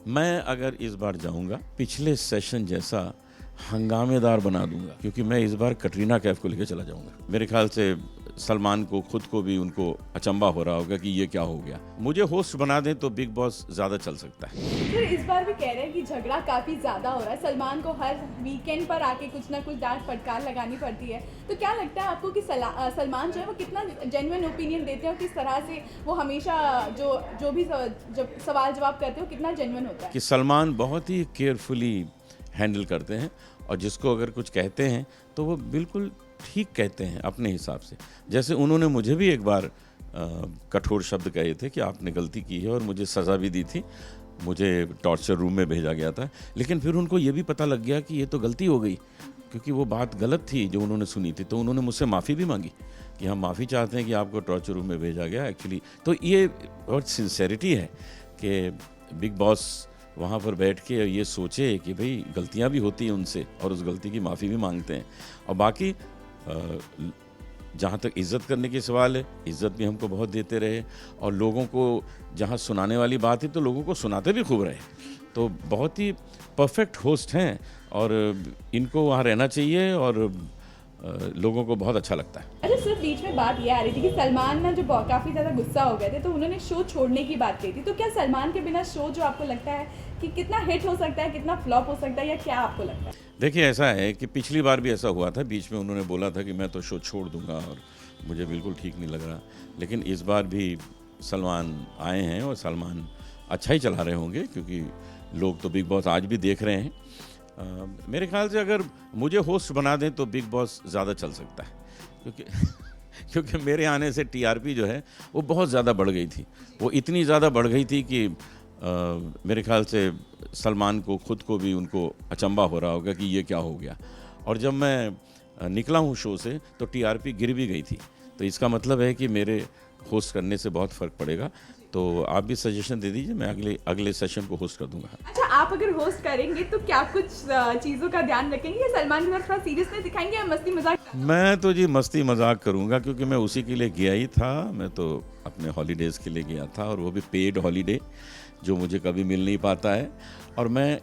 मैं अगर इस बार जाऊंगा पिछले सेशन जैसा हंगामेदार बना दूंगा, क्योंकि मैं इस बार कटरीना कैफ को लेकर चला जाऊंगा। मेरे ख्याल से सलमान को खुद को भी उनको अचंबा हो रहा होगा कि ये क्या हो गया। मुझे होस्ट बना दें तो बिग बॉस ज़्यादा चल सकता है। फिर इस बार भी कह रहे हैं कि झगड़ा काफ़ी ज़्यादा हो रहा है, सलमान को हर वीकेंड पर आके कुछ ना कुछ डांट फटकार लगानी पड़ती है। तो क्या लगता है आपको कि सलमान जो है वो कितना जेन्युइन ओपिनियन देते हैं और किस तरह से वो हमेशा जो भी जब सवाल जवाब करते हो कितना जेन्युइन होता है? कि सलमान बहुत ही केयरफुली हैंडल करते हैं और जिसको अगर कुछ कहते हैं तो वो बिल्कुल ठीक कहते हैं अपने हिसाब से। जैसे उन्होंने मुझे भी एक बार कठोर शब्द कहे थे कि आपने गलती की है और मुझे सज़ा भी दी थी, मुझे टॉर्चर रूम में भेजा गया था। लेकिन फिर उनको ये भी पता लग गया कि ये तो गलती हो गई, क्योंकि वो बात गलत थी जो उन्होंने सुनी थी। तो उन्होंने मुझसे माफ़ी भी मांगी कि हम माफ़ी चाहते हैं कि आपको टॉर्चर रूम में भेजा गया एक्चुअली। तो ये बहुत सिंसेरिटी है कि बिग बॉस वहाँ पर बैठ के ये सोचे कि भाई गलतियाँ भी होती हैं उनसे और उस गलती की माफ़ी भी मांगते हैं। और बाकी जहाँ तक इज़्ज़त करने की सवाल है, इज़्ज़त भी हमको बहुत देते रहे और लोगों को जहाँ सुनाने वाली बात है तो लोगों को सुनाते भी खूब रहे। तो बहुत ही परफेक्ट होस्ट हैं और इनको वहाँ रहना चाहिए और लोगों को बहुत अच्छा लगता है। अच्छा सर, बीच में बात ये आ रही थी कि सलमान ना जो काफ़ी ज़्यादा गुस्सा हो गए थे तो उन्होंने शो छोड़ने की बात कही थी। तो क्या सलमान के बिना शो जो आपको लगता है कि कितना हिट हो सकता है, कितना फ्लॉप हो सकता है, या क्या आपको लगता है? देखिए, ऐसा है कि पिछली बार भी ऐसा हुआ था। बीच में उन्होंने बोला था कि मैं तो शो छोड़ दूंगा और मुझे बिल्कुल ठीक नहीं लग रहा। लेकिन इस बार भी सलमान आए हैं और सलमान अच्छा ही चला रहे होंगे, क्योंकि लोग तो बिग बॉस आज भी देख रहे हैं। मेरे ख्याल से अगर मुझे होस्ट बना दें तो बिग बॉस ज़्यादा चल सकता है, क्योंकि क्योंकि मेरे आने से टीआरपी जो है वो बहुत ज़्यादा बढ़ गई थी। वो इतनी ज़्यादा बढ़ गई थी कि मेरे ख्याल से सलमान को खुद को भी उनको अचंबा हो रहा होगा कि ये क्या हो गया। और जब मैं निकला हूँ शो से तो टीआरपी गिर भी गई थी। तो इसका मतलब है कि मेरे होस्ट करने से बहुत फ़र्क पड़ेगा। तो आप भी सजेशन दे दीजिए, मैं अगले सेशन को होस्ट कर दूंगा। अच्छा, आप अगर होस्ट करेंगे तो क्या कुछ चीज़ों का ध्यान रखेंगे या सलमान के साथ थोड़ा सीरियसनेस दिखाएंगे या मस्ती मजाक? मैं तो जी मस्ती मजाक करूंगा, क्योंकि मैं उसी के लिए गया ही था। मैं तो अपने हॉलीडेज़ के लिए गया था और वो भी पेड हॉलीडे, जो मुझे कभी मिल नहीं पाता है। और मैं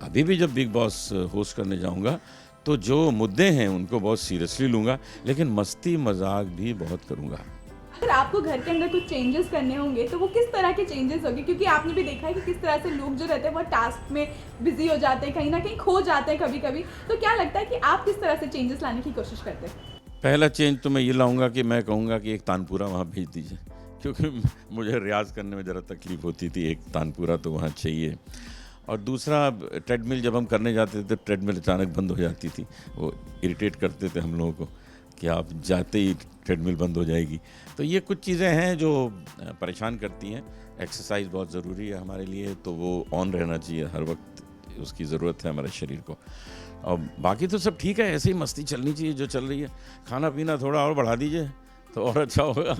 अभी भी जब बिग बॉस होस्ट करने जाऊंगा तो जो मुद्दे हैं उनको बहुत सीरियसली लूँगा, लेकिन मस्ती मजाक भी बहुत करूँगा। अगर आपको घर के अंदर कुछ चेंजेस करने होंगे तो वो किस तरह के चेंजेस होंगे? क्योंकि आपने भी देखा है कि किस तरह से लोग जो रहते हैं वो टास्क में बिजी हो जाते हैं, कहीं ना कहीं खो जाते हैं कभी कभी। तो क्या लगता है कि आप किस तरह से चेंजेस लाने की कोशिश करते हैं? पहला चेंज तो मैं ये लाऊंगा कि मैं कहूँगा कि एक तानपुरा वहाँ भेज दीजिए, क्योंकि मुझे रियाज करने में ज़रा तकलीफ होती थी। एक तानपुरा तो वहाँ चाहिए। और दूसरा, ट्रेडमिल जब हम करने जाते थे तो ट्रेडमिल अचानक बंद हो जाती थी। वो इरिटेट करते थे हम लोगों को कि आप जाते ही ट्रेडमिल बंद हो जाएगी। तो ये कुछ चीज़ें हैं जो परेशान करती हैं। एक्सरसाइज बहुत ज़रूरी है हमारे लिए, तो वो ऑन रहना चाहिए हर वक्त, उसकी ज़रूरत है हमारे शरीर को। और बाकी तो सब ठीक है, ऐसे ही मस्ती चलनी चाहिए जो चल रही है। खाना पीना थोड़ा और बढ़ा दीजिए तो और अच्छा होगा।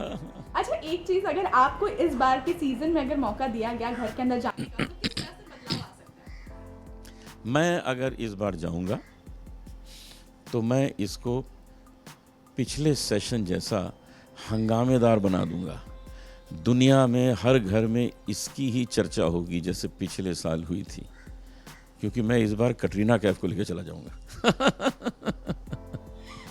अच्छा, एक चीज़, अगर आपको इस बार के सीजन में अगर मौका दिया गया घर के अंदर जाने का तो किस तरह से बदलाव आ सकता है? मैं अगर इस बार जाऊंगा तो मैं इसको पिछले सेशन जैसा हंगामेदार बना दूंगा। दुनिया में हर घर में इसकी ही चर्चा होगी जैसे पिछले साल हुई थी, क्योंकि मैं इस बार कटरीना कैफ को लेकर चला जाऊंगा।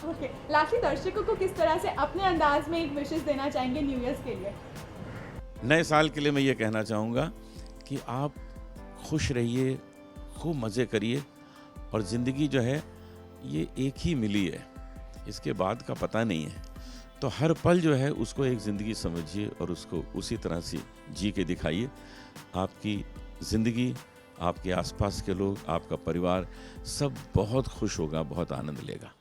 ओके, लास्टली दर्शकों को किस तरह से अपने अंदाज में एक विशेष देना चाहेंगे न्यू ईयर के लिए? नए साल के लिए मैं ये कहना चाहूँगा कि आप खुश रहिए, खूब मज़े करिए। और ज़िंदगी जो है ये एक ही मिली है, इसके बाद का पता नहीं है। तो हर पल जो है उसको एक ज़िंदगी समझिए और उसको उसी तरह से जी के दिखाइए। आपकी ज़िंदगी, आपके आसपास के लोग, आपका परिवार सब बहुत खुश होगा, बहुत आनंद लेगा।